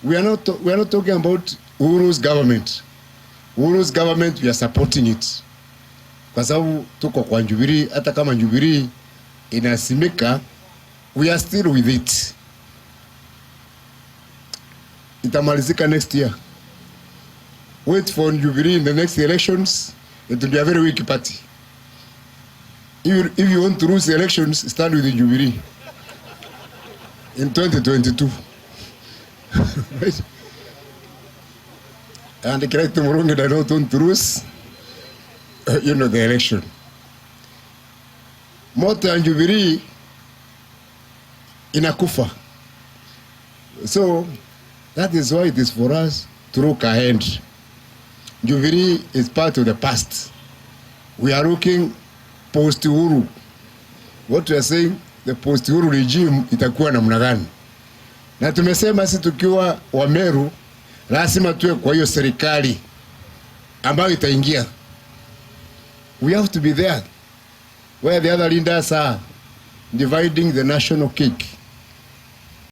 we are not talking about Uhuru's government. Uhuru's government, we are supporting it. Kwa sababu tuko kwa Jubilee, hata kama Jubilee inasimika, we are still with it. Itamalizika next year. Wait for Jubilee in the next elections. It will be a very weak party. If you want to lose elections, start with the Jubilee in 2022. Right? And the correct Murungi, I don't want to lose, the election. Moto and Jubilee inakufa. So that is why it is for us to look ahead. Jubilee is part of the past. We are looking post-Uhuru. What we are saying, the post-Uhuru regime itakuwa namna gani? Na tumesema sisi tukiwa Wameru lazima tuwe kwa hiyo serikali ambayo itaingia. We have to be there where the other leaders are dividing the national cake.